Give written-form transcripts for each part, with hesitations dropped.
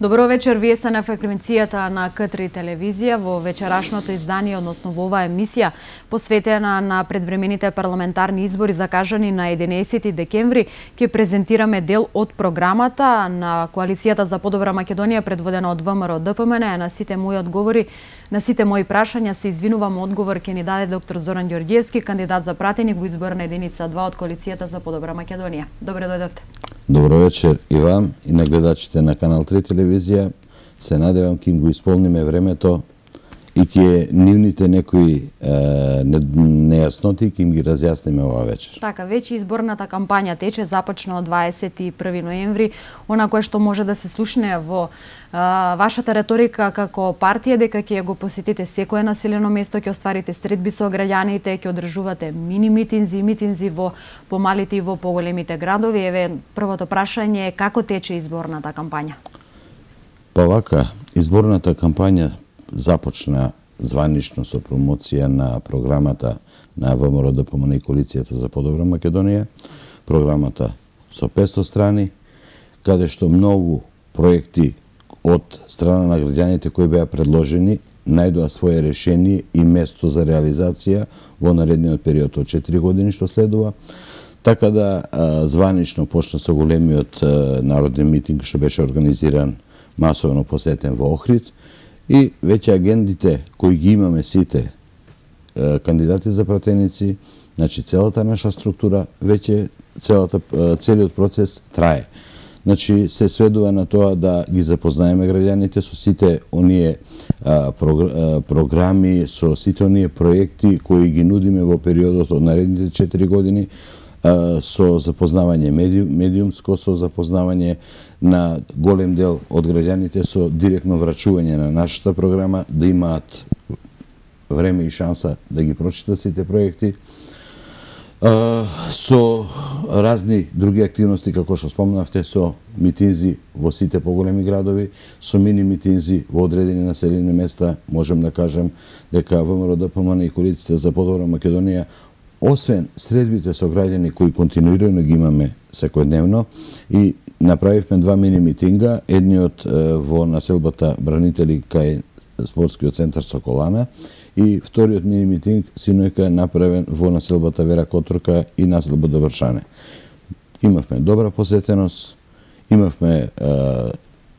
Добро вечер, вие сте на фреквенцијата на К3 телевизија во вечерашното издание, односно во оваа емисија посветена на предвремените парламентарни избори закажани на 11 декември. Ќе презентираме дел од програмата на Коалицијата за подобра Македонија предводена од ВМРО-ДПМН. На сите мои одговори, на сите мои прашања се извинувам, одговор ќе ни даде доктор Зоран Ѓорѓиевски, кандидат за пратеник во изборна единица 2 од Коалицијата за подобра Македонија. Добре дојдовте. Добро вечер и вам и на гледачите на Канал 3 телевизија. Се надевам ке им го исполниме времето и ке нивните некои нејасноти ке им ги разјасниме оваа вечер. Така, веќе изборната кампања тече, започна од 21 ноември. Она кое што може да се слушне во вашата реторика како партија дека ќе го посетите секое населено место, ќе остварите средби со граѓаните, ќе одржувате мини митинзи во помалите и во поголемите градови. Еве, првото прашање е како тече изборната кампања? Па вака, изборната кампања започна званично со промоција на програмата на ВМРО-ДПМН и Коалицијата за подобра Македонија. Програмата со 500 страни, каде што многу проекти од страна на граѓаните кои беа предложени најдоа свое решение и место за реализација во наредниот период од 4 години што следува. Така да званично почна со големиот народен митинг што беше организиран масовно посетен во Охрид и веќе агендите кои ги имаме сите кандидати за пратеници, значи целата наша структура, веќе целиот процес трае. Значи се сведува на тоа да ги запознаеме граѓаните со сите оние програми, со сите оние проекти кои ги нудиме во периодот од наредните 4 години, со запознавање медиумско, со запознавање на голем дел од граѓаните со директно врачување на нашата програма, да имаат време и шанса да ги прочитат сите проекти, со разни други активности, како што спомнавте, со митинзи во сите поголеми градови, со мини митинзи во одредени населени места. Можем да кажем дека ВМРО-ДПМН и Коалицијата за подобра Македонија, освен средбите со граѓани кои континуирано ги имаме секојдневно, и направивме 2 мини митинга, едниот во населбата Бранители кај спортскиот центар Соколана и вториот мини митинг синојка направен во населбата Вера Которка и населбата Вршане. Имавме добра посетеност, имавме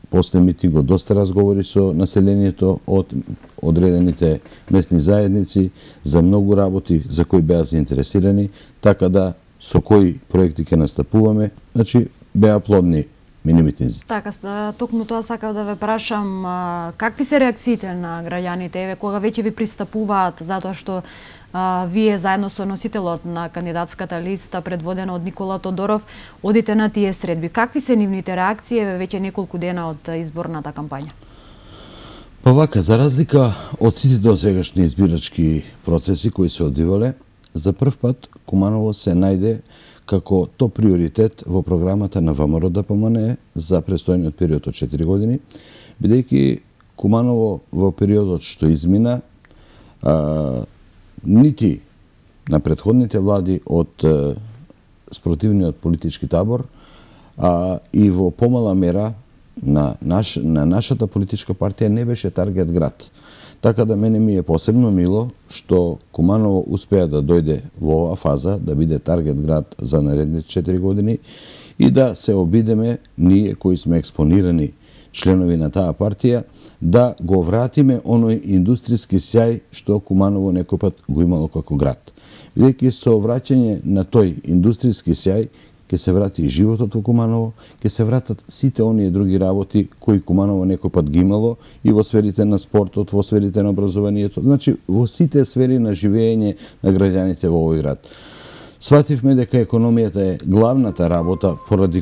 после митингот доста разговори со населението од одредените местни заедници за многу работи за кои беа заинтересирани, така да со кои проекти ќе настапуваме, значи беа плодни мини-митинзи. Така, токму тоа сакав да ве прашам, какви се реакциите на граѓаните, еве кога веќе ви пристапуваат, затоа што вие заедно со носителот на кандидатската листа предводена од Никола Тодоров одите на тие средби. Какви се нивните реакции еве веќе неколку дена од изборната кампања? Па вака, за разлика од сите досегашни избирачки процеси кои се одвивале, за прв пат Куманово се најде како топ приоритет во програмата на ВМРО-ДПМН за престојниот период од 4 години, бидејќи Куманово во периодот што измина, нити на претходните влади од спротивниот политички табор, и во помала мера на нашата политичка партија не беше таргет град. Така да мене ми е посебно мило што Куманово успеа да дојде во оваа фаза, да биде таргет град за наредните 4 години и да се обидеме, ние кои сме експонирани членови на таа партија, да го вратиме оној индустријски сјај што Куманово некој пат го имало како град. Бидејќи со враќање на тој индустријски сјај ќе се врати животот во Куманово, ќе се вратат сите оние други работи кои Куманово некој пат ги имало и во сферите на спортот, во сферите на образованието, значи во сите сфери на живење на граѓаните во овој град. Свативме дека економијата е главната работа поради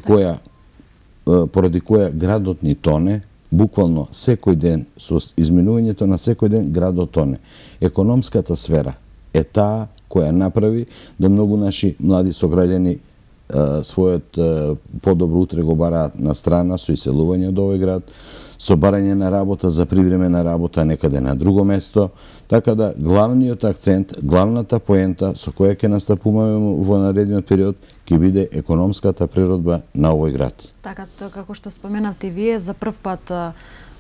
која градот ни тоне, буквално секој ден, со изминувањето на секој ден градот тоне. Економската сфера е таа која направи да многу наши млади сограѓани својот подобро утре го бараат на страна со иселување од овој град, со барање на работа за привремена работа некаде на друго место, така да главниот акцент, главната поента со која ќе настапуваме во наредниот период ќе биде економската природба на овој град. Така, како што споменавте вие, за прв пат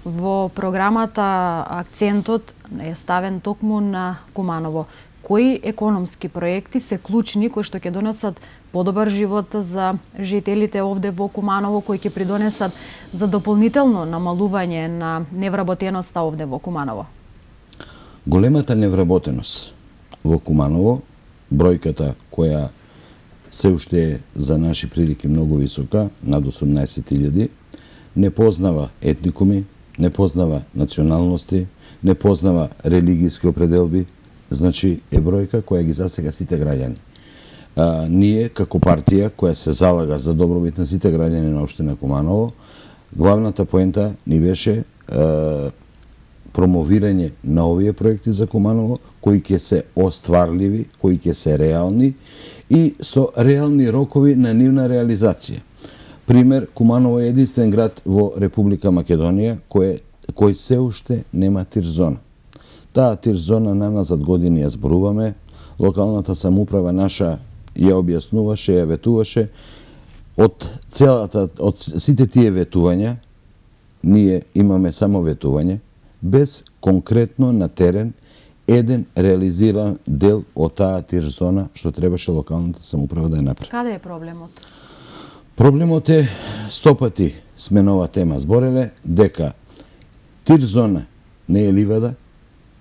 во програмата акцентот е ставен токму на Куманово. Кои економски проекти се клучни кои што ќе донесат подобар живот за жителите овде во Куманово, кои ќе придонесат за дополнително намалување на невработеноста овде во Куманово? Големата невработеност во Куманово, бројката која се уште е за наши прилики многу висока, над 18.000, не познава етникуми, не познава националности, не познава религиски определби, значи е бројка која ги засега сите граѓани. Ние, како партија која се залага за добробит на сите граѓани на општина Куманово, главната поента ни беше промовирање на овие проекти за Куманово, кои ќе се остварливи, кои ќе се реални и со реални рокови на нивна реализација. Пример, Куманово е единствен град во Република Македонија кој се уште нема тир-зона. Таа тир-зона наназад години ја зборуваме, локалната самоуправа наша ја објаснуваше, ја ветуваше. Од сите тие ветувања, ние имаме само ветување, без конкретно на терен еден реализиран дел од таа тир-зона што требаше локалната самоуправа да ја направи. Каде е проблемот? Проблемот е, 100 пати сме на ова тема збореле, дека тир-зона не е ливада,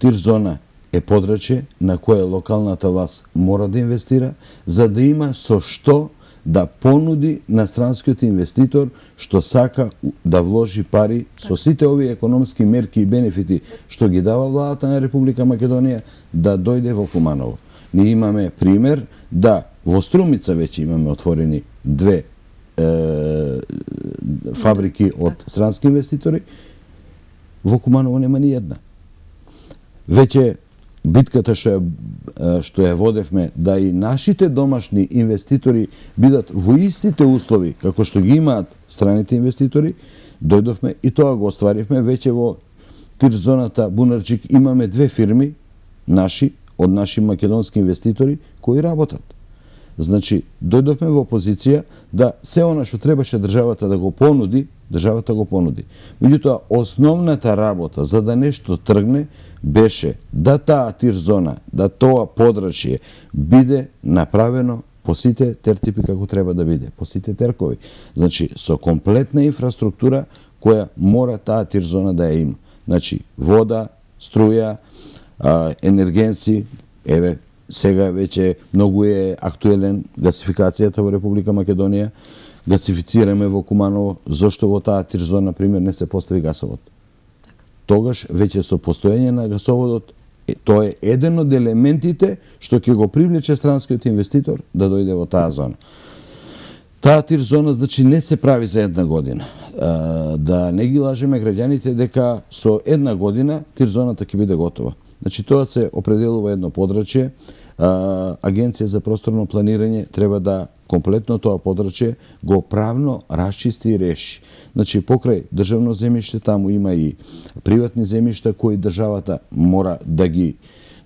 тир-зона е подрачје на кое локалната власт мора да инвестира, за да има со што да понуди на странскиот инвеститор што сака да вложи пари со сите овие економски мерки и бенефити што ги дава владата на Република Македонија да дојде во Куманово. Ние имаме пример да во Струмица веќе имаме отворени 2 фабрики од странски инвеститори, во Куманово нема ни една. Веќе битката што ја водевме да и нашите домашни инвеститори бидат во истите услови како што ги имаат страните инвеститори, дојдовме и тоа го остваривме. Веќе во тир-зоната Бунарчик имаме 2 фирми од наши македонски инвеститори кои работат. Значи, дојдовме во позиција да се она што требаше државата да го понуди, државата го понуди. Меѓутоа, основната работа за да нешто тргне беше да таа тир-зона, да тоа подрачје биде направено по сите тертипи како треба да биде, по сите теркови. Значи, со комплетна инфраструктура која мора таа тир-зона да ја има. Значи, вода, струја, енергенци, еве, сега веќе многу е актуелен гасификацијата во Република Македонија. Гасифицираме во Куманово, зошто во таа тир-зона, например, не се постави гасовод. Тогаш, веќе со постоење на гасоводот, тоа е еден од елементите што ќе го привлече странскиот инвеститор да дојде во таа зона. Таа тир-зона, значи, не се прави за една година. Да не ги лажеме граѓаните дека со една година тир-зоната ќе биде готова. Значи, тоа се определува едно подрачје. Агенција за просторно планирање треба да комплетно тоа подрачје го правно расчисти и реши. Значи, покрај државно земјиште, таму има и приватни земјишта кои државата мора да ги...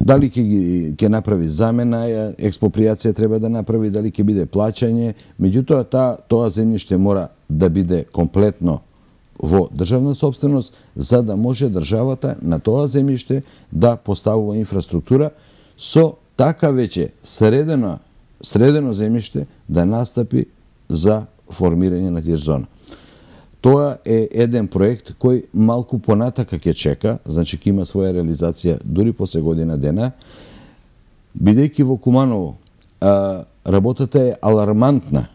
Дали ќе направи замена, експроприација треба да направи, дали ќе биде плаќање, меѓутоа тоа земјиште мора да биде комплетно во државна собственост, за да може државата на тоа земјиште да поставува инфраструктура со така веќе средено земјиште да настапи за формирање на тир-зона. Тоа е еден проект кој малку понатака ќе чека, значи ќе има своја реализација дури после година дена. Бидејќи во Куманово работата е алармантна,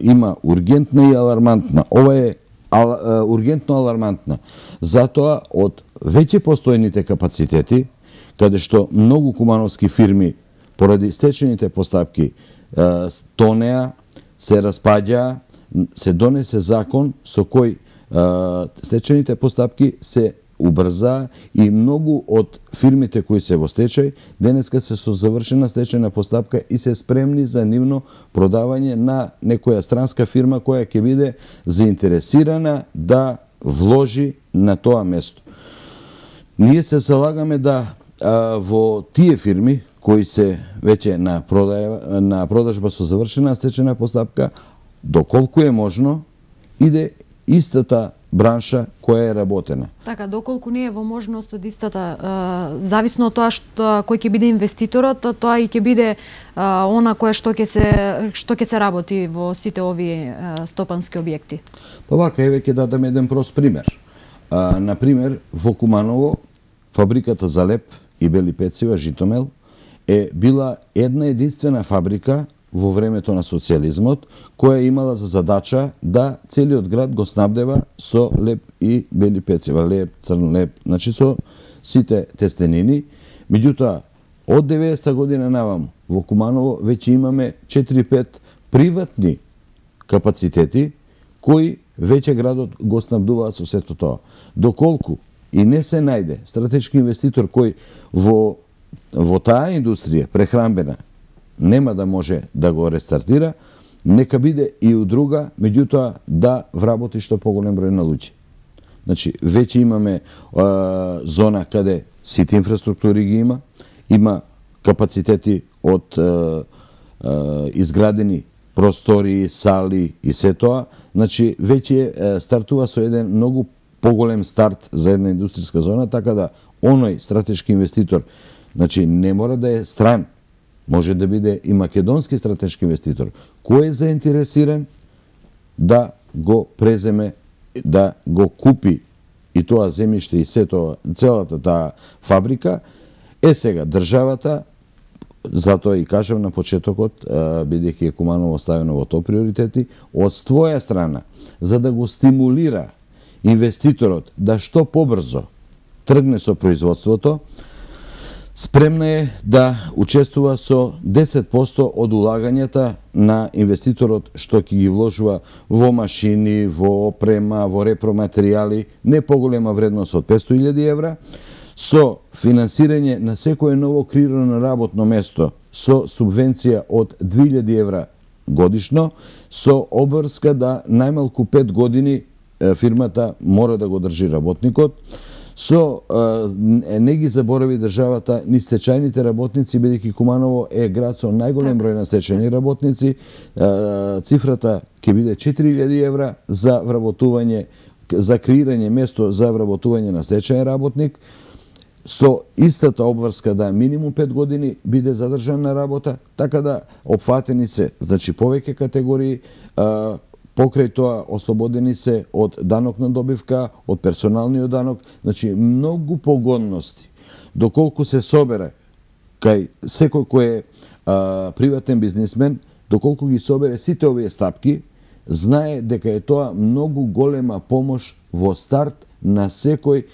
има ургентна и алармантна. Ова е ургентно алармантна. Затоа од веќе постојните капацитети, каде што многу кумановски фирми поради стечените постапки тонеа, се распаѓаа, се донесе закон со кој стечените постапки се убрза и многу од фирмите кои се во стечај денеска се со завршена стечајна постапка и се спремни за нивно продавање на некоја странска фирма која ќе биде заинтересирана да вложи на тоа место. Ние се залагаме да во тие фирми кои се веќе на продажба со завршена стечајна постапка, доколку е можно, иде истата бранша која е работена. Така, доколку не е во можност од истата, зависно од тоа кој ќе биде инвеститорот, тоа и ќе биде она кое што ќе се работи во сите овие стопански објекти. Па вака, еве ќе дадам еден прост пример. Например, во Куманово, фабриката за леп и бели пецива Житомел е била една единствена фабрика во времето на социјализмот, која имала за задача да целиот град го снабдева со леп и бели пецива, леп, црн леп, значи со сите тестенини. Меѓутоа, од 90-та година наваму во Куманово веќе имаме 4-5 приватни капацитети кои веќе градот го снабдува со сето тоа. Доколку и не се најде стратешки инвеститор кој во таа индустрија прехранбена нема да може да го рестартира, нека биде и у друга, меѓутоа да вработи што поголем број на луѓе. Значи, веќе имаме зона каде сите инфраструктури ги има капацитети од изградени простори, сали и се тоа. Значи, веќе стартува со еден многу поголем старт за една индустријска зона, така да оној стратешки инвеститор, значи не мора да е стран, може да биде и македонски стратешки инвеститор, кој е заинтересиран да го преземе, да го купи и тоа земјиште и се тоа, целата таа фабрика, сега државата, затоа и кажам на почетокот, бидејќи е Куманово ставено во топ приоритети, од своја страна, за да го стимулира инвеститорот да што побрзо тргне со производството, спремна е да учествува со 10% од улагањата на инвеститорот што ќе ги вложува во машини, во опрема, во репроматеријали, не поголема вредност од 500.000 евра, со финансирање на секое ново креирано работно место со субвенција од 2.000 евра годишно, со обврска да најмалку 5 години фирмата мора да го држи работникот, со не ги заборави државата ни стечајните работници, бидејќи Куманово е град со најголем број на стечајни работници, цифрата ќе биде 4.000 евра за вработување, за креирање место за вработување на стечајен работник, со истата обврска да минимум 5 години биде задржан на работа, така да опфатени се, значи повеќе категории, покрај тоа ослободени се од данок на добивка, од персоналниот данок, значи многу погодности. Доколку се собере кај секој кој е приватен бизнисмен, доколку ги собере сите овие стапки, знае дека е тоа многу голема помош во старт на секој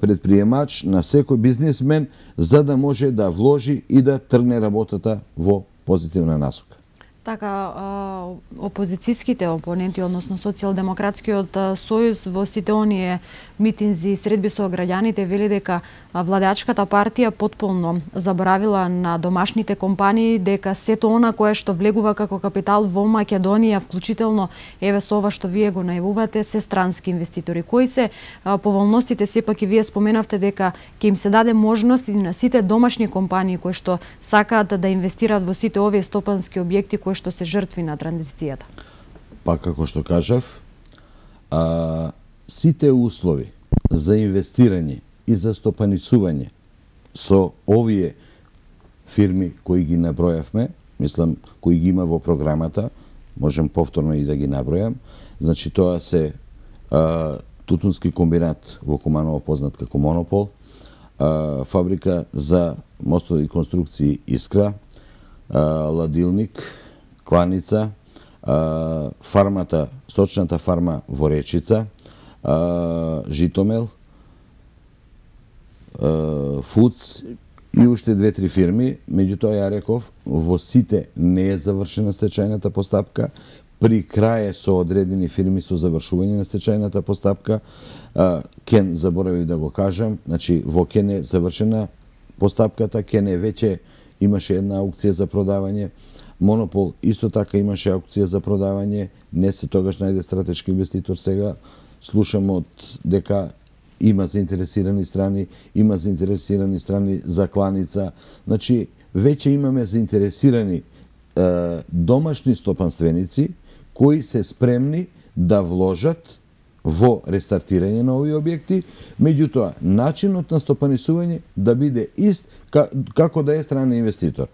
предприемач, на секој бизнисмен, за да може да вложи и да тргне работата во позитивна насока. Така, опозицијските опоненти, односно социјалдемократскиот сојуз во сите оние митинзи и средби со граѓаните вели дека владеачката партија потполно заборавила на домашните компании, дека сето она кое што влегува како капитал во Македонија, вклучително еве со ова што вие го најавувате, се странски инвеститори. Кои се поволностите, сепак и вие споменавте дека ќе им се даде можност и на сите домашни компании кои што сакаат да инвестираат во сите овие стопански објекти кои што се жртви на транзицијата? Па како што кажав, сите услови за инвестирање и за стопанисување со овие фирми кои ги набројавме, мислам кои ги има во програмата, можем повторно и да ги набројам, значи тоа се тутунски комбинат во Куманово познат како Монопол, фабрика за мостови конструкции Искра, ладилник, кланица, фармата, сточната фарма во Речица, Житомел, Фудс и уште 2-3 фирми. Меѓутоа ја реков, во сите не е завршена стечајната постапка. при краје со одредени фирми со завршување на стечајната постапка. Кен, заборавив да го кажам, значи во Кен е завршена постапката, Кен е веќе имаше една аукција за продавање, Монопол исто така имаше аукција за продавање, не се тогаш најде стратешки инвеститор, сега слушам од дека има заинтересирани страни за кланица, значи веќе имаме заинтересирани домашни стопанственици кои се спремни да вложат во рестартирање на овие објекти, меѓутоа начинот на стопанисување да биде ист како да е странен инвеститор.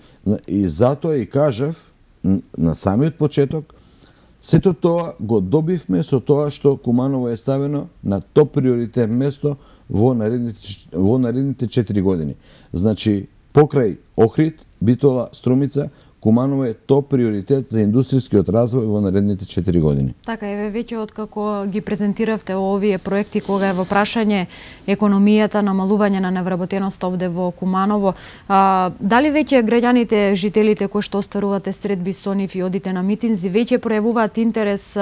И затоа и кажав на самиот почеток, сето тоа го добивме со тоа што Куманово е ставено на топ приоритет место во наредните 4 години. Значи, покрај Охрид, Битола, Струмица, Куманово е топ приоритет за индустријскиот развој во наредните 4 години. Така, еве веќе откако ги презентиравте овие проекти, кога е во прашање економијата, намалување на невработеност овде во Куманово, дали веќе граѓаните, жителите кои што остварувате средби со нив и одите на митинзи, веќе пројавуваат интерес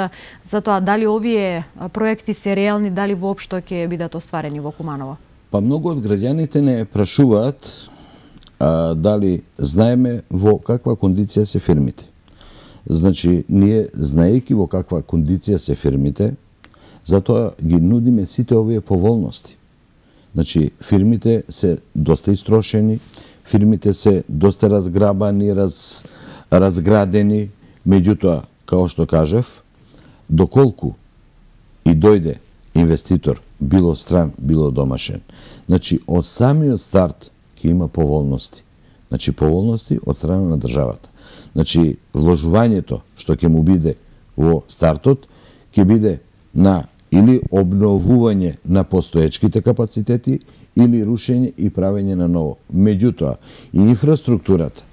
за тоа дали овие проекти се реални, дали воопшто ќе бидат остварени во Куманово? Па многу од граѓаните не прашуваат дали знаеме во каква кондиција се фирмите. Значи, ние знаејќи во каква кондиција се фирмите, затоа ги нудиме сите овие поволности. Значи, фирмите се доста истрошени, фирмите се доста разграбани, разградени, меѓутоа, као што кажав, доколку и дојде инвеститор, било стран, било домашен, значи, од самиот старт ќе има поволности. Значи, поволности од страна на државата. Значи, вложувањето што ќе му биде во стартот, ќе биде на или обновување на постоечките капацитети, или рушење и правење на ново. Меѓутоа, и инфраструктурата,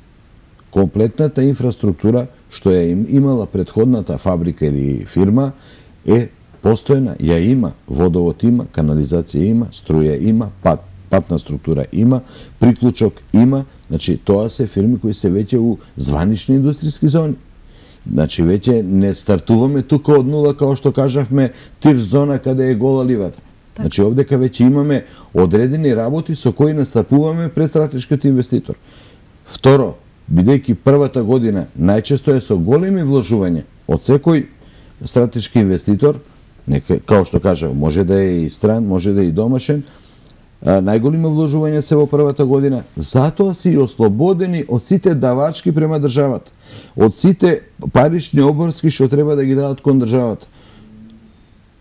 комплетната инфраструктура што ја имала претходната фабрика или фирма, е постојна, ја има, водовод има, канализација има, струја има, патна структура има, приклучок има, значи тоа се фирми кои се веќе у званични индустријски зони. Значи веќе не стартуваме тука од нула, као што кажавме, тир зона каде е гола ливата. Значи овдека веќе имаме одредени работи со кои настапуваме пред стратешкиот инвеститор. Второ, бидејќи првата година најчесто е со големи вложувања од секој стратешки инвеститор, као што кажав, може да е и стран, може да е и домашен, најголеми вложувања се во првата година, затоа се и ослободени од сите давачки према државата, од сите парични обврски што треба да ги дадат кон државата.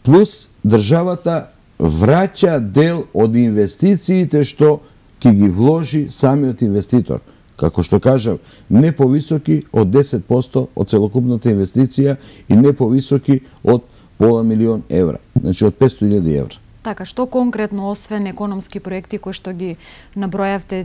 Плюс државата враќа дел од инвестициите што ќе ги вложи самиот инвеститор. Како што кажав, не повисоки од 10% од целокупната инвестиција и не повисоки од $500,000 евра, значи од 500,000 евра. Така, што конкретно, освен економски проекти кои што ги набројавте,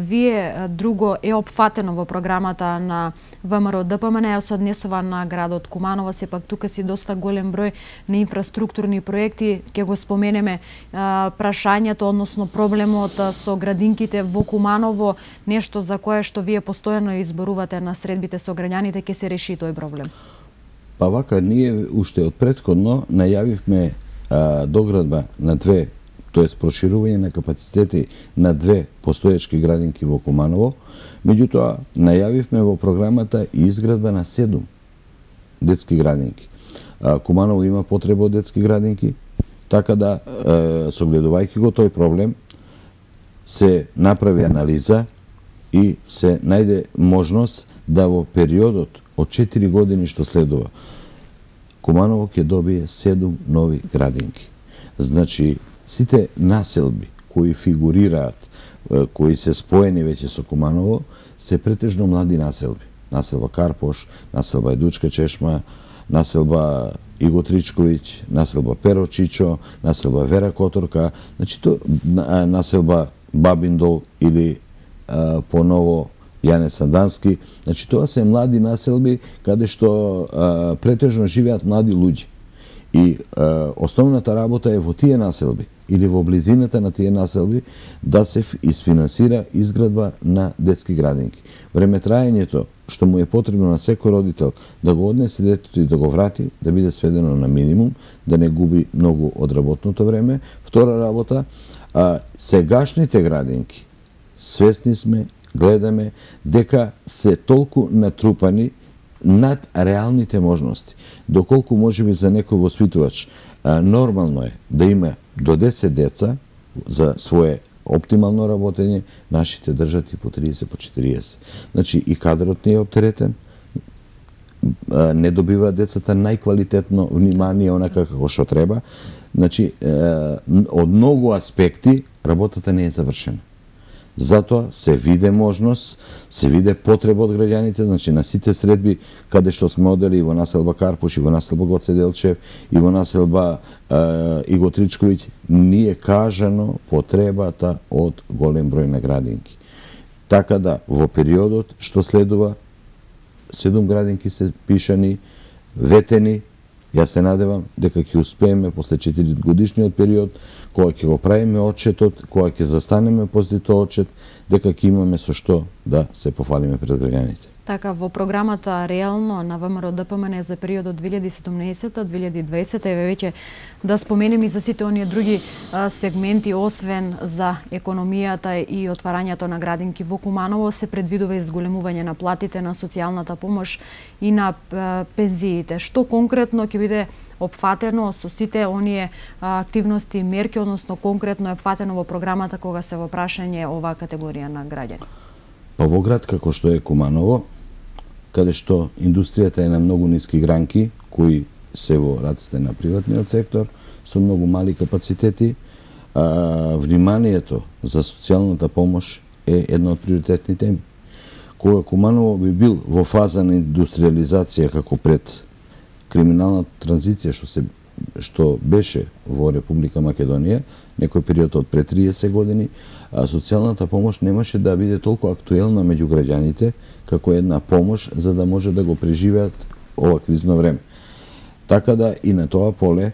вие друго е опфатено во програмата на ВМРО ДПМН, се однесува на градот Куманово, сепак тука си доста голем број на инфраструктурни проекти, ќе го споменеме прашањето, односно проблемот со градинките во Куманово, нешто за кое што вие постојано изборувате на средбите со граѓаните, ќе се реши тој проблем? Па вака, ние уште од претходно најавивме доградба на две, тоест проширување на капацитети на две постоечки градинки во Куманово, меѓутоа најавивме во програмата и изградба на 7 детски градинки. Куманово има потреба од детски градинки, така да, согледувајќи го тој проблем, се направи анализа и се најде можност да во периодот од 4 години што следува, Куманово ќе добие 7 нови градинки. Значи, сите населби кои фигурираат, кои се споени веќе со Куманово, се претежно млади населби. Населба Карпош, населба Едучка Чешма, населба Иго Тричковиќ, населба Перо Чичо, населба Вера Которка, значи населба Бабиндол или поново Јане Сандански, значи тоа се млади населби каде што претежно живеат млади луѓе. И основната работа е во тие населби или во близината на тие населби да се isfinansira изградба на детски градинки. Времетраењето што му е потребно на секој родител да го однесе детето и да го врати, да биде сведено на минимум, да не губи многу од работното време. Втора работа, сегашните градинки, свесни сме, гледаме дека се толку натрупани над реалните можности. Доколку можеби за некој воспитувач нормално е да има до 10 деца за свое оптимално работење, нашите држат и по 30, по 40. Значи и кадрот не е оптеретен, не добива децата најквалитетно внимание онака како што треба. Значи, од многу аспекти работата не е завршена. Затоа се виде можност, се виде потреба од граѓаните, значи на сите средби каде што сме одели и во населба Карпуш, и во населба Гоце Делчев, и во населба Иго Тричковиќ, ни е кажано потребата од голем број на градинки. Така да, во периодот што следува, 7 градинки се пишани, ветени. Јас се надевам дека ќе успееме после 4 годишниот период, кога ќе го правиме отчетот, кога ќе застанеме после тој отчет, дека ќе имаме со што да се пофалиме пред граѓаните. Така, во програмата реално на ВМРО ДПМН за периодот 2017-2020, еве веќе да споменем и за сите оние други сегменти, освен за економијата и отварањето на градинки во Куманово, се предвидува изголемување на платите, на социјалната помош и на пензиите. Што конкретно ќе биде опфатено со сите оние активности и мерки, односно конкретно е опфатено во програмата кога се во прашање оваа категорија на граѓани? Па во град како што е Куманово, каде што индустријата е на многу ниски гранки, кои се во раците на приватниот сектор, со многу мали капацитети, вниманието за социјалната помош е една од приоритетни теми. Кога Куманово би бил во фаза на индустриализација како пред криминалната транзиција што беше во Република Македонија, некој период од пред 30 години, социјалната помош немаше да биде толку актуелна меѓу граѓаните како една помош за да може да го преживеат ова кризно време. Така да и на тоа поле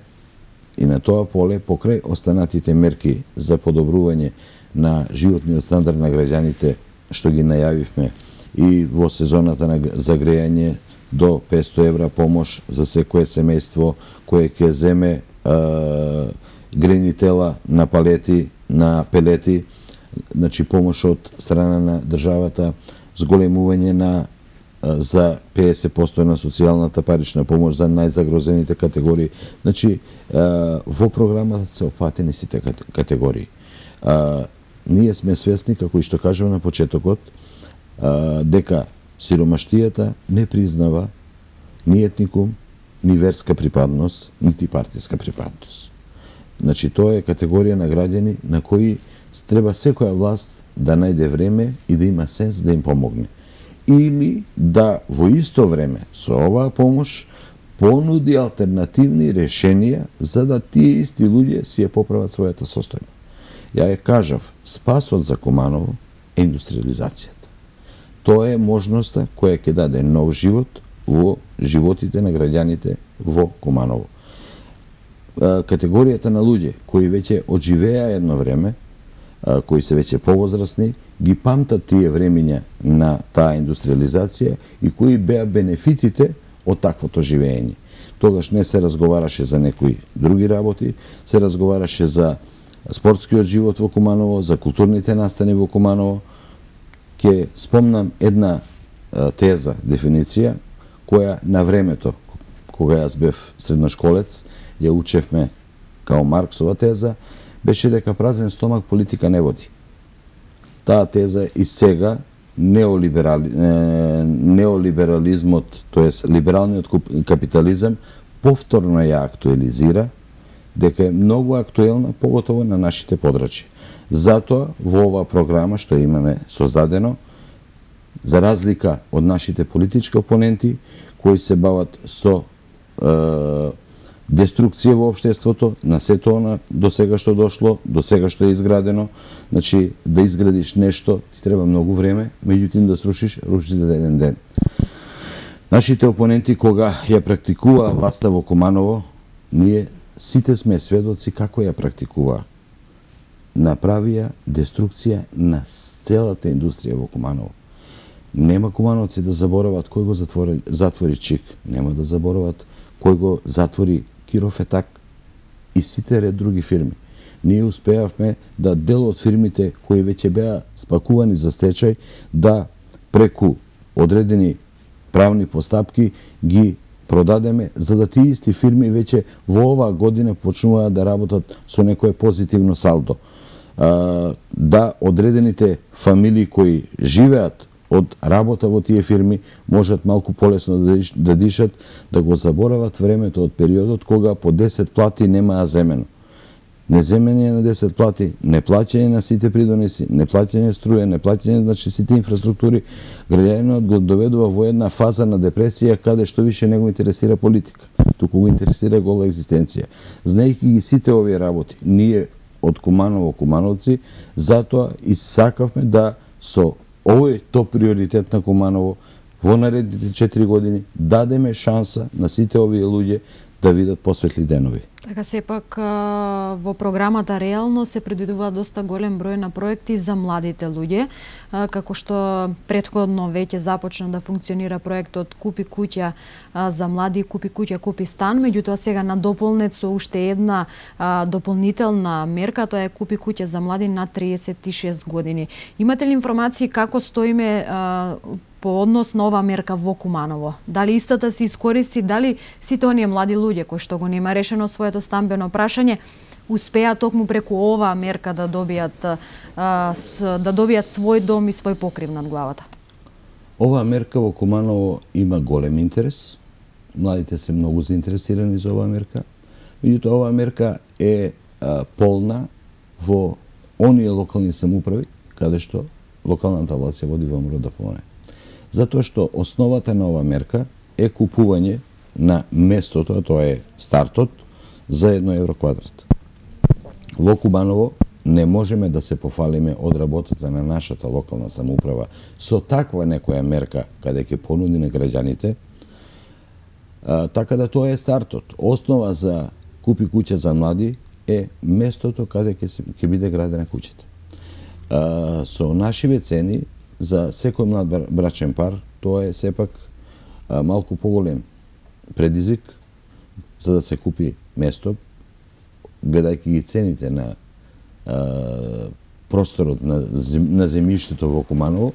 покрај останатите мерки за подобрување на животниот стандард на граѓаните што ги најавивме и во сезоната за грејање до 500 евра помош за секое семејство кое ќе земе грени тела на палети, на пелети, значи помош од страна на државата, зголемување за 50% на социјалната парична помош за најзагрозените категории. Значи, во програмата се опфатени сите категории. Ние сме свесни, како и што кажаме на почетокот, дека сиромаштијата не признава ни етникум, ни верска припадност, нити партиска припадност. Значи, тоа е категорија на граѓани на кои треба секоја власт да најде време и да има сенс да им помогне. Или да во исто време со оваа помош понуди алтернативни решенија за да тие исти луѓе си ја поправат својата состојба. Ја ја кажав, спасот за Куманово е индустриализацијата. Тоа е можноста која ќе даде нов живот во животите на граѓаните во Куманово. Категоријата на луѓе кои веќе одживеа едно време, кои се веќе повозрасни, ги памтат тие времиња на таа индустриализација и кои беа бенефитите од таквото живење. Тогаш не се разговараше за некои други работи, се разговараше за спортскиот живот во Куманово, за културните настани во Куманово. Ке спомнам една теза, дефиниција, која на времето, кога јас бев средношколец, ја учевме као Марксова теза, беше дека празен стомак политика не води. Таа теза и сега неолиберализмот, тоест либералниот капитализам, повторно ја актуализира, дека е многу актуелна, поготово на нашите подрачја. Затоа, во оваа програма што имаме создадено, за разлика од нашите политички опоненти, кои се бават со деструкција во општеството, на сето она до сега што дошло, до сега што е изградено. Значи, да изградиш нешто, ти треба многу време, меѓутоа да рушиш за еден ден. Нашите опоненти, кога ја практикуваа власта во Куманово, ние сите сме сведоци како ја практикуваа. направија деструкција на целата индустрија во Куманово. Нема кумановци да заборават кој го затвори ЧИК, нема да заборават кој го затвори Кирофетак и сите ред други фирми. Ние успеавме да дел од фирмите кои веќе беа спакувани за стечај да преку одредени правни постапки ги продадеме, за да тие исти фирми веќе во оваа година почнуваат да работат со некое позитивно салдо. Да одредените фамилии кои живеат од работа во тие фирми можат малку полесно да дишат, да го заборават времето од периодот кога по 10 плати немаа земено. Неземење на 10 плати, неплаќање на сите придонеси, неплаќање струја, неплаќање значи сите инфраструктури, граѓанинот го доведува во една фаза на депресија каде што више не го интересира политика, туку го интересира гола екзистенција. Знаејќи ги сите овие работи, ние од Куманово кумановци, затоа и сакавме да со овој топ приоритет на Куманово во наредните 4 години дадеме шанса на сите овие луѓе да видат посветли денови. Така сепак во програмата реално се предвидува доста голем број на проекти за младите луѓе, како што претходно веќе започна да функционира проектот Купи куќа за млади, Купи куќа, купи стан, меѓутоа сега надополнет со уште една дополнителна мерка, тоа е Купи куќа за млади над 36 години. Имате ли информации како стоиме по однос на оваа мерка во Куманово? Дали истата се искористи, дали сите оние млади луѓе кои што го нема решено своето стамбено прашање, успеа токму преку оваа мерка да добијат свој дом и свој покрив над главата? Оваа мерка во Куманово има голем интерес. Младите се многу заинтересирани за оваа мерка. Меѓутоа, оваа мерка е полна во оние локални самоуправи каде што локалната власт ја води ВМРО ДПМНЕ. Затоа што основата на оваа мерка е купување на местото, тоа е стартот, за 1 евро квадрат. Во Куманово не можеме да се пофалиме од работата на нашата локална самоуправа со таква некоја мерка каде ќе понуди на граѓаните, така да тоа е стартот. Основа за Купи куќа за млади е местото каде ќе биде градена куќата. Со нашиве цени за секој млад брачен пар, тоа е сепак малку поголем предизвик за да се купи место, гледајќи ги цените на просторот на земјиштето во Куманово,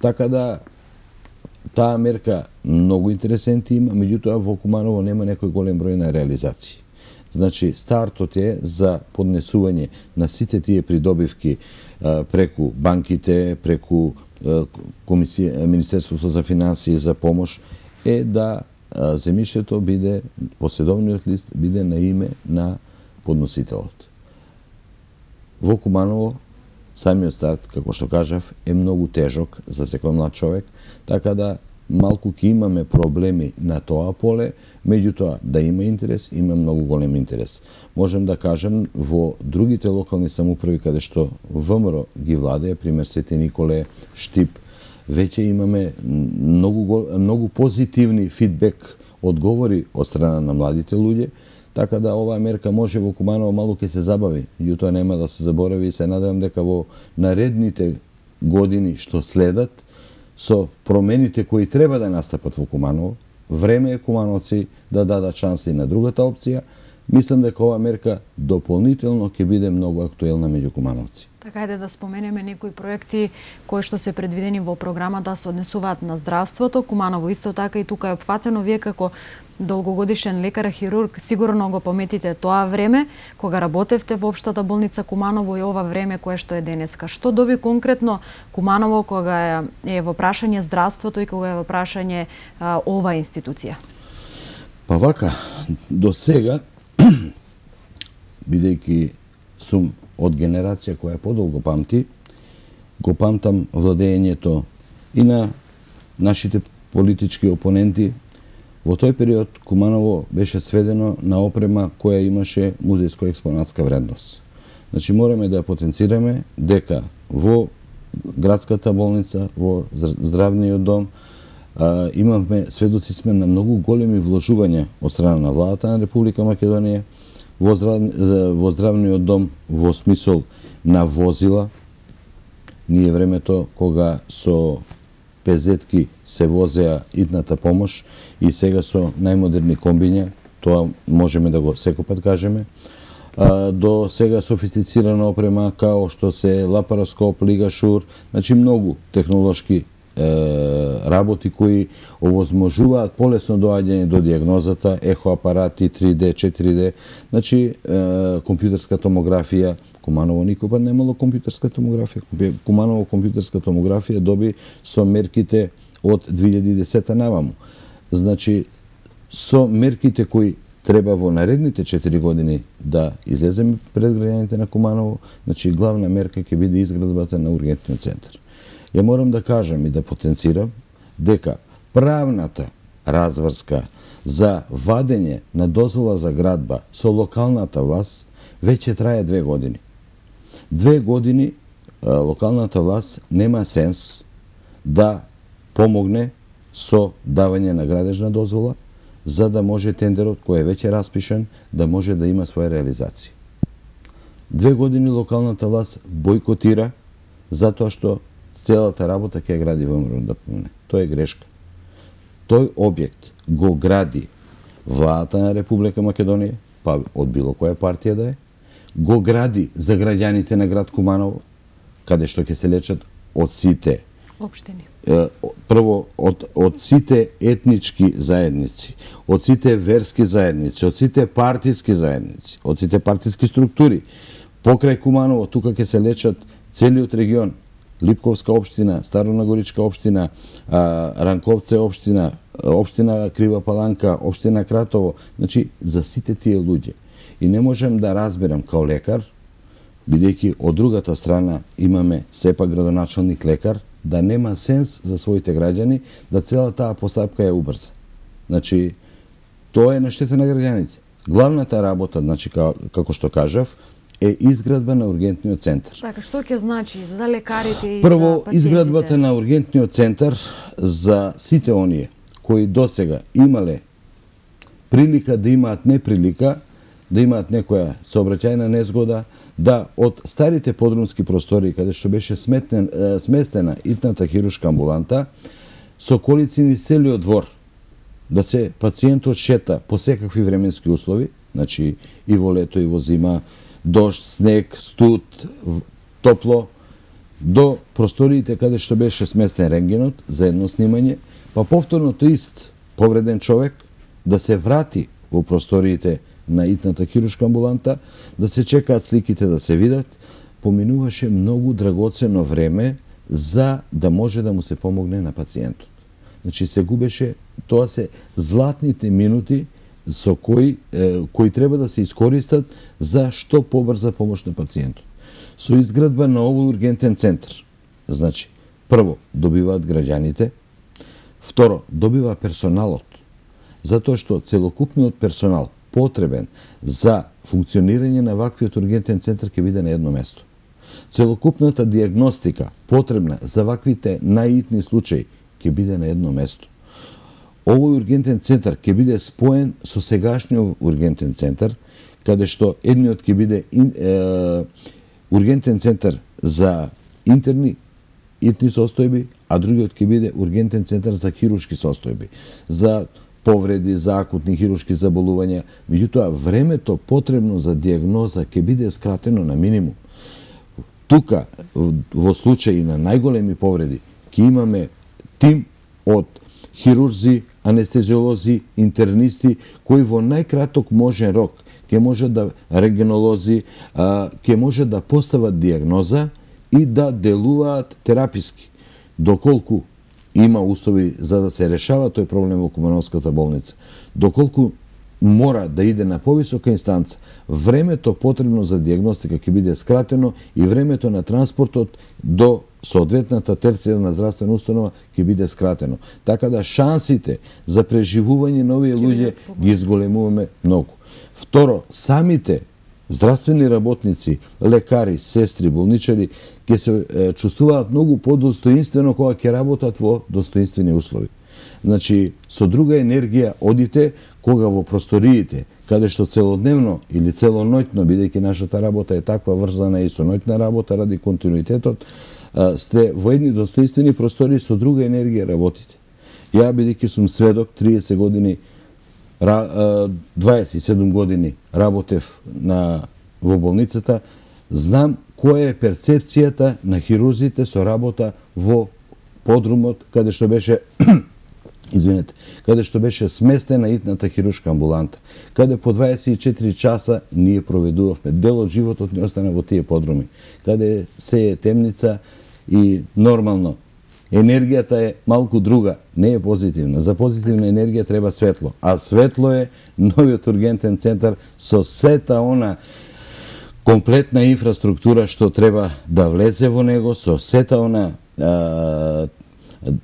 така да таа мерка многу интересенти има, меѓутоа во Куманово нема некој голем број на реализации. Значи, стартот е за поднесување на сите тие придобивки преку банките, преку Министерството за финансии за помош, е да земјиштето биде, поседовниот лист биде на име на подносителот. Во Куманово, самиот старт, како што кажав, е многу тежок за секој млад човек, така да малку ќе имаме проблеми на тоа поле, меѓутоа да има интерес, има многу голем интерес. Можем да кажем во другите локални самоуправи каде што ВМРО ги владее, пример Свети Николе, Штип, веќе имаме многу позитивни фидбек одговори од страна на младите луѓе, така да оваа мерка може во Куманово малку ќе се забави, меѓутоа нема да се заборави и се надевам дека во наредните години што следат, со промените кои треба да настапат во Куманово, време е кумановци да дадат шанси на другата опција. Мислам дека оваа мерка дополнително ќе биде многу актуелна меѓу кумановци. Така е да споменеме некои проекти кои што се предвидени во програмата се однесуваат на здравството. Куманово исто така и тука е опфатено. Вие како долгогодишен лекар-хирург сигурно го пометите тоа време кога работевте во општата болница Куманово и ова време кое што е денеска. Што доби конкретно Куманово кога е во прашање здравството и кога е во прашање ова институција? Па вака, до сега, бидејќи сум од генерација која подолго памти, го памтам владењето и на нашите политички опоненти. Во тој период Куманово беше сведено на опрема која имаше музејско-експонатска вредност. Значи мораме да ја потенцираме дека во градската болница, во здравниот дом, сведоци сме на многу големи вложувања од страна на владата на Република Македонија во здравниот дом, во смисол на возила. Ние времето кога со пезетки се возеа итната помош и сега со најмодерни комбиња, тоа можеме да го секој пат кажеме, до сега софистицирана опрема као што се лапароскоп, лигашур, значи многу технолошки работи кои овозможуваат полесно доаѓање до диагнозата, ехоапарати, 3D, 4D, значи компјутерска томографија. Куманово никога немало компјутерска томографија. Куманово компјутерска томографија доби со мерките од 2010 наваму. Значи, со мерките кои треба во наредните 4 години да излеземе пред граѓаните на Куманово, значи главна мерка ќе биде изградбата на ургентниот центар. Ја морам да кажам и да потенцирам дека правната разврска за вадење на дозвола за градба со локалната власт веќе трае 2 години. 2 години локалната власт нема сенс да помогне со давање на градежна дозвола, за да може тендерот кој е веќе распишен да може да има своја реализација. 2 години локалната власт бойкотира затоа што целата работа ќе гради ВМРО ДПМНЕ. Тоа е грешка. Тој објект го гради владата на Република Македонија, па од било која партија да е, го гради за граѓаните на град Куманово, каде што ќе се лечат од сите општини. Прво, од сите етнички заедници, од сите верски заедници, од сите партиски заедници, од сите партиски структури. Покрај Куманово, тука ќе се лечат целиот регион, Липковска општина, Старонагоричка општина, Ранковце општина, општина Крива Паланка, општина Кратово, значи за сите тие луѓе. И не можем да разберам као лекар, бидејќи од другата страна имаме сепак градоначалник лекар, да нема сенс за своите граѓани да цела таа постапка ја убрза. Значи, тоа е на штета на граѓаните. Главната работа, значи, како што кажав, е изградба на ургентниот центар. Така, што ќе значи за лекарите и прво, за пациентите? изградбата на ургентниот центар за сите оние кои досега имале прилика да имаат неприлика, да имаат некоја сообраќајна незгода, да од старите подрумски простори каде што беше сместена итната хирушка амбуланта, со колици низ целиот двор, да се пациентот шета по секакви временски услови, значи и во лето и во зима, дожд, снег, студ, топло, до просториите каде што беше сместен рентгенот за едно снимање, па повторно тој ист повреден човек да се врати во просториите на итната хирушка амбуланта, да се чекаат сликите да се видат, поминуваше многу драгоцено време за да може да му се помогне на пациентот. Значи се губеше, тоа се златните минути со кои треба да се искористат за што побрза помош на пациентот. Со изградба на овој ургентен центар, значи, прво, добиваат граѓаните, второ, добива персоналот, затоа што целокупниот персонал потребен за функционирање на ваквиот ургентен центар ќе биде на едно место. Целокупната диагностика потребна за ваквите најитни случаи ќе биде на едно место. Овој ургентен центар ќе биде споен со сегашниот ургентен центар, каде што едниот ќе биде ургентен центар за интерни итни состојби, а другиот ќе биде ургентен центар за хирушки состојби, за повреди, за акутни хирушки заболувања. Меѓутоа, времето потребно за диагноза ќе биде скратено на минимум. Тука, во случаи на најголеми повреди, ќе имаме тим од хирурзи, анестезиолози, интернисти, кои во најкраток можен рок ќе може да рентгенолози, ќе може да постават диагноза и да делуваат тераписки. Доколку има услови за да се решава тој проблем во Кумановската болница, доколку мора да иде на повисока инстанца, времето потребно за диагностика ќе биде скратено и времето на транспортот до соодветната терцијарна здравствена установа ќе биде скратено. Така да шансите за преживување на овие луѓе ги изголемуваме многу. Второ, самите здравствени работници, лекари, сестри, болничари ќе се чувствуваат многу подостоинствено кога ќе работат во достоинствени услови. Значи, со друга енергија одите кога во просториите, каде што целодневно или целоноќно, бидејќи нашата работа е таква врзана и со ноќна работа ради континуитетот, сте во едни достоинствени простори со друга енергија работите. Ја, бидејќи сум сведок, 30 години, 27 години работев во болницата, знам која е перцепцијата на хирурзите со работа во подрумот, каде што беше каде што беше сместена итната хируршка амбуланта, каде по 24 часа ние проведувавме. Дел од животот ни остана во тие подруми, каде се е темница и нормално енергијата е малку друга, не е позитивна. За позитивна енергија треба светло, а светло е новиот ургентен центар со сета она комплетна инфраструктура што треба да влезе во него, со сета она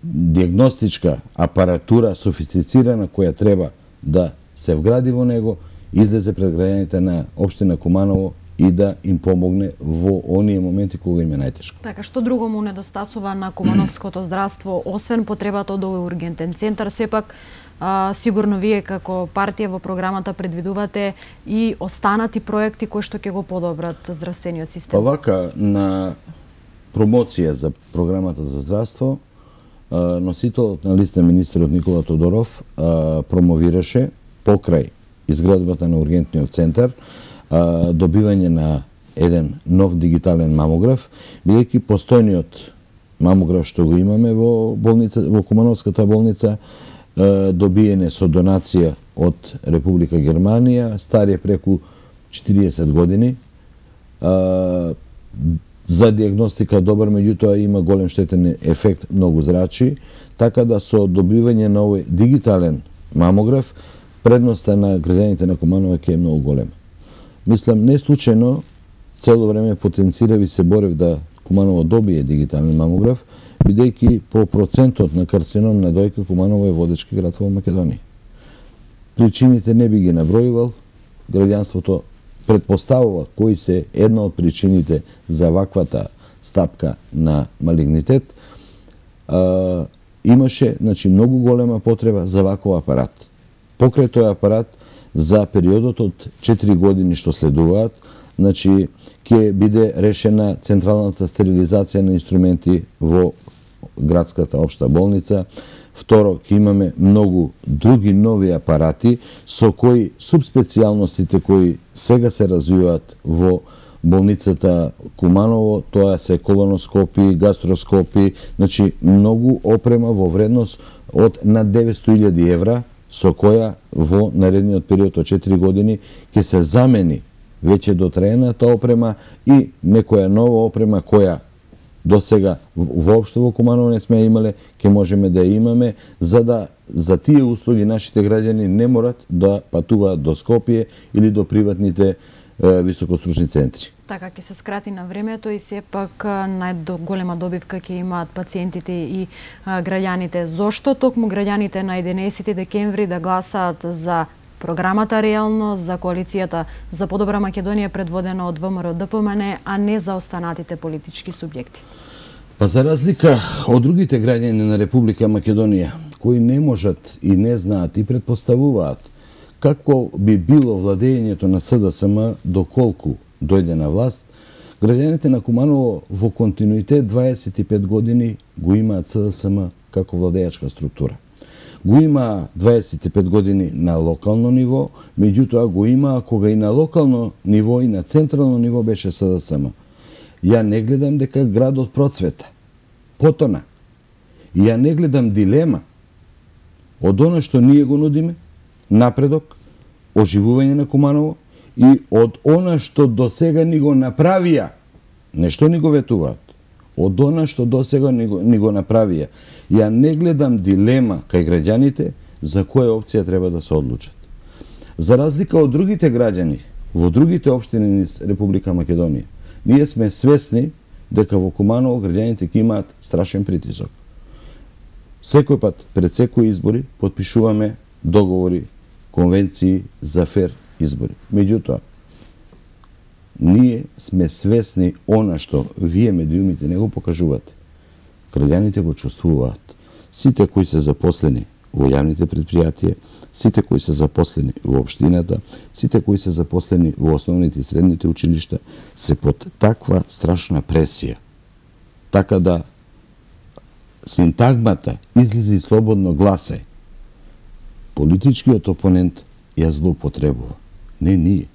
диагностичка апаратура софистицирана која треба да се вгради во него, излезе пред граѓаните на општина Куманово и да им помогне во оние моменти кога им е најтешко. Така, што друго му недостасува на кумановското здравство, освен потребата од овој ургентен центар? Сепак, сигурно вие како партија во програмата предвидувате и останати проекти кои што ќе го подобрат здравствениот систем? Па вака, на промоција за програмата за здравство, носителот на листа министерот Никола Тодоров промовираше покрај изградбата на ургентниот центар добивање на еден нов дигитален мамограф, бидејќи постојниот мамограф што го имаме во болница, во Кумановската болница, добиен е со донација од Република Германија, стар е преку 40 години. За диагностика добар, меѓутоа има голем штетен ефект, многу зрачи, така да со добивање на овој дигитален мамограф, предноста на граѓаните на Куманово ќе е многу голема. Мислам, не случајно, цело време потенцирав и се борев да Куманово добие дигитален мамограф, бидејќи по процентот на карцином на дојка Куманово е водечки град во Македонија. Причините не би ги набројувал, граѓанството предпоставува кои се една од причините за ваквата стапка на малигнитет. Имаше, значи, многу голема потреба за ваков апарат. Покрај тој апарат, за периодот од 4 години што следуваат, значи, ќе биде решена централната стерилизација на инструменти во градската општа болница. Второ, ќе имаме многу други нови апарати со кои субспецијалностите кои сега се развиваат во болницата Куманово, тоа се колоноскопи, гастроскопи, значи многу опрема во вредност од над 900.000 евра, со која во наредниот период од 4 години ќе се замени веќе дотраената опрема и некоја нова опрема која до сега воопшто во Куманово не сме имале, ќе можеме да ја имаме, за да за тие услуги нашите граѓани не морат да патуваат до Скопје или до приватните високостручни центри. Така ќе се скрати на времето и сепак најголема добивка ќе имаат пациентите и граѓаните. Зошто токму граѓаните на 11 декември да гласаат за програмата реално, за коалицијата за подобра Македонија предводена од ВМРО ДПМН, а не за останатите политички субјекти? Па за разлика од другите граѓани на Република Македонија, кои не можат и не знаат и предпоставуваат како би било владењето на СДСМ доколку дојде на власт, граѓаните на Куманово во континуитет 25 години го имаат СДСМ како владеачка структура. Го има 25 години на локално ниво, меѓутоа го има кога и на локално ниво и на централно ниво беше СДСМ. Ја не гледам дека градот процвета, потона. Ја не гледам дилема од она што ние го нудиме, напредок, оживување на Куманово, и од она што до сега ни го направија, не што ни го ветуваат, од она што до сега ни го направија. Ја не гледам дилема кај граѓаните за која опција треба да се одлучат. За разлика од другите граѓани во другите општини низ Република Македонија, ние сме свесни дека во Куманово граѓаните ќе имаат страшен притисок. Секој пат пред секои избори потпишуваме договори, конвенции за фер избори. Меѓутоа, ние сме свесни она што вие медиумите не го покажувате. Граѓаните го чувствуваат. Сите кои се запослени во јавните предпријатија, сите кои се запослени во општината, сите кои се запослени во основните и средните училишта, се под таква страшна пресија. Така да синтагмата излези слободно гласе. Политичкиот опонент ја злоупотребува. Не ние.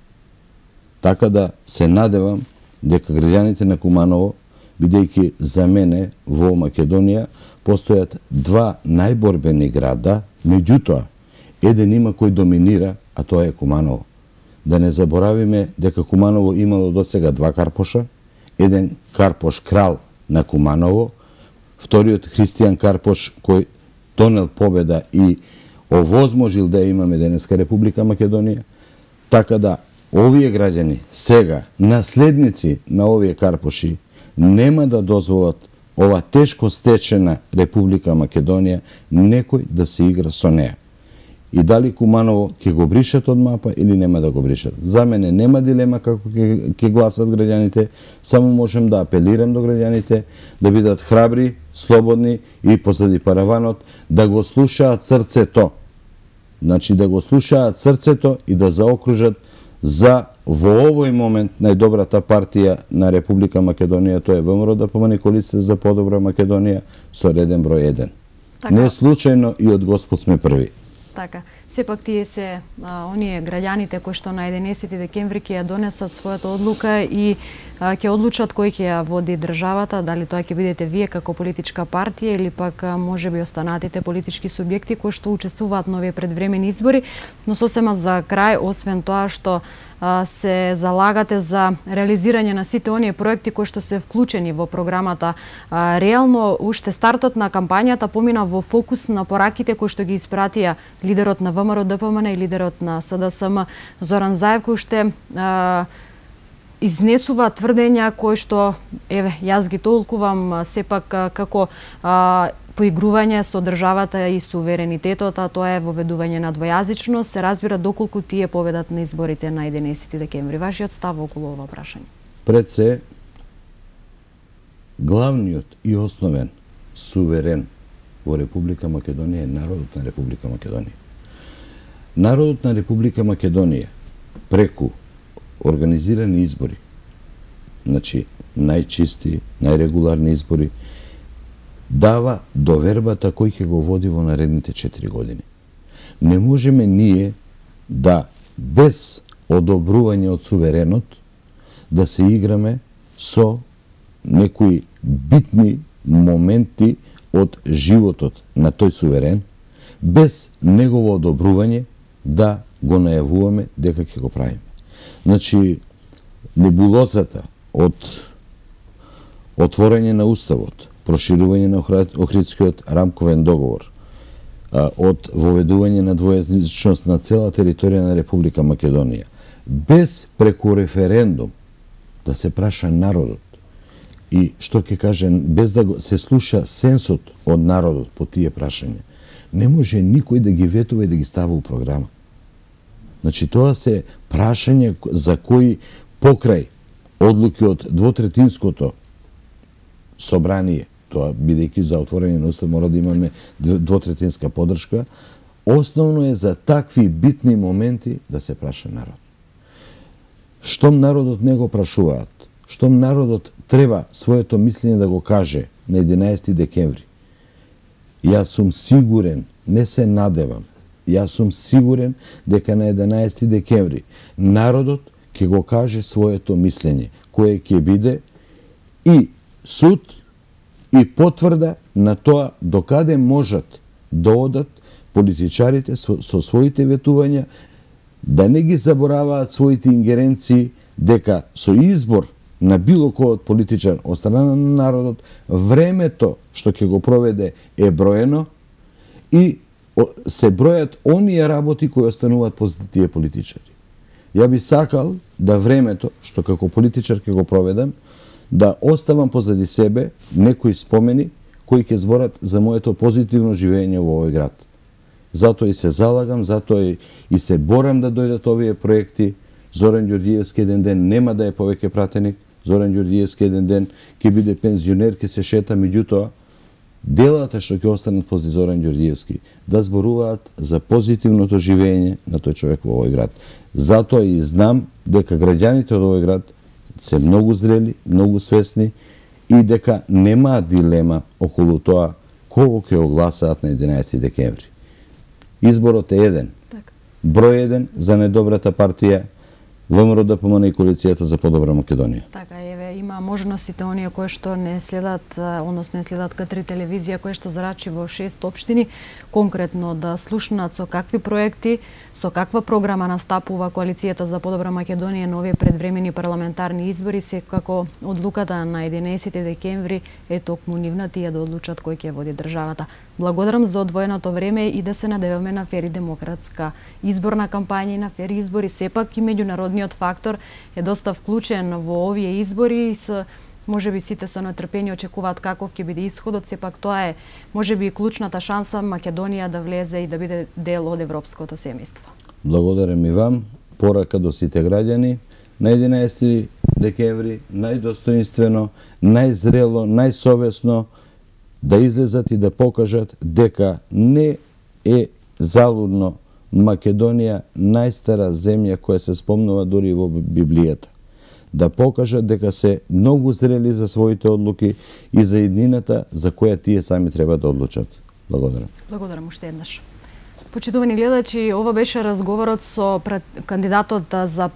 Така да се надевам дека граѓаните на Куманово, бидејќи за мене во Македонија постојат два најборбени града, меѓутоа еден има кој доминира, а тоа е Куманово. Да не заборавиме дека Куманово имало до сега два Карпоша, еден Карпош крал на Куманово, вториот Христијан Карпош кој донел победа и овозможил да имаме денеска Република Македонија. Така да овие граѓани сега, наследници на овие Карпоши, нема да дозволат ова тешко стечена Република Македонија некој да се игра со неа. И дали Куманово ќе го бришат од мапа или нема да го бришат. За мене нема дилема како ќе гласат граѓаните, само можем да апелирам до граѓаните да бидат храбри, слободни и позади параванот да го слушаат срцето. Значи да го слушаат срцето и да заокружат за во овој момент најдобрата партија на Република Македонија, тоа е ВМРО-ДПМНЕ Коалиција за подобра Македонија со реден број 1. Така. Не случајно и од Господ сме први. Така, сепак тие се оние граѓаните кои што на 11 декември ќе ја донесат својата одлука и ќе одлучат кој ќе ја води државата, дали тоа ќе бидете вие како политичка партија или пак можеби останатите политички субјекти кои што учествуваат на овие предвремени избори, но сосема за крај, освен тоа што се залагате за реализирање на сите оние проекти кои што се вклучени во програмата. Реално, уште стартот на кампањата помина во фокус на пораките кои што ги испратија лидерот на ВМРО-ДПМНЕ и лидерот на СДСМ Зоран Заев, кој уште изнесува тврдења кои што, еве, јас ги толкувам сепак како поигрување со државата и суверенитетот, а тоа е воведување на двојазичност, се разбира доколку тие победат на изборите на 11 декември. Вашиот став околу ова прашање? Пред се, главниот и основен суверен во Република Македонија е народот на Република Македонија. Народот на Република Македонија преку организирани избори, значи најчисти, најрегуларни избори, дава довербата кој ќе го води во наредните 4 години. Не можеме ние да без одобрување од суверенот да се играме со некои битни моменти од животот на тој суверен, без негово одобрување да го најавуваме дека ќе го правиме. Значи, небулозата од отворање на Уставот, проширување на Охридскиот рамковен договор, од воведување на двојазичност на цела територија на Република Македонија, без преку референдум да се праша народот и, што ќе кажем, без да се слуша сенсот од народот по тие прашања, не може никој да ги ветува и да ги става у програма. Значи, тоа се прашање за кои покрај одлуки од двотретинското собрание, тоа бидејќи за отворање на Устав мора да имаме двотретинска поддршка, основно е за такви битни моменти да се праша народ. Штом народот не го прашуваат, штом народот треба своето мислење да го каже на 11 декември, јас сум сигурен, не се надевам, јас сум сигурен дека на 11 декември народот ќе го каже своето мислење, кое ќе биде и суд и потврда на тоа докаде можат да одат политичарите со своите ветувања, да не ги забораваат своите ингеренции, дека со избор на било кој од политичар од страна на народот, времето што ќе го проведе е броено и се бројат оние работи кои остануваат после тие политичари. Ја би сакал да времето, што како политичар ќе го проведам, да оставам позади себе некои спомени кои ќе зборат за моето позитивно живење во овој град. Затоа и се залагам, затоа и се борам да дојдат овие проекти. Зоран Ѓорѓиевски еден ден нема да е повеќе пратеник, Зоран Ѓорѓиевски еден ден ќе биде пензионер, ќе се шета, меѓутоа делата што ќе останат после Зоран Ѓорѓиевски да зборуваат за позитивното живење на тој човек во овој град. Затоа и знам дека граѓаните од овој град се многу зрели, многу свесни и дека нема дилема околу тоа кого ќе огласаат на 11 декември. Изборот е еден. Број еден за најдобрата партија ВМРО ДПМН и коалицијата за подобра Македонија. Така, еве, има можностите оние кои што не следат, односно не следат К3 телевизија, кои што зрачи во 6 општини, конкретно да слушнат со какви проекти, со каква програма настапува коалицијата за подобра Македонија на овие предвремени парламентарни избори, секако одлуката на 11 декември е токму нивна, тие да одлучат кој ќе води државата. Благодарам за одвоеното време и да се надеваме на фер и демократска изборна кампања и на фер избори. Сепак и меѓународниот фактор е доста вклучен во овие избори и можеби сите со нетрпение очекуваат каков ќе биде исходот. Сепак тоа е можеби клучната шанса Македонија да влезе и да биде дел од европското семејство. Благодарам и вам. Порака до сите граѓани на 11 декември најдостоинствено, најзрело, најсовесно да излезат и да покажат дека не е залудно Македонија најстара земја која се спомнува дури во Библијата. Да покажат дека се многу зрели за своите одлуки и за иднината за која тие сами треба да одлучат. Благодарам. Благодарам уште еднаш. Почитувани гледачи, ова беше разговорот со кандидатот за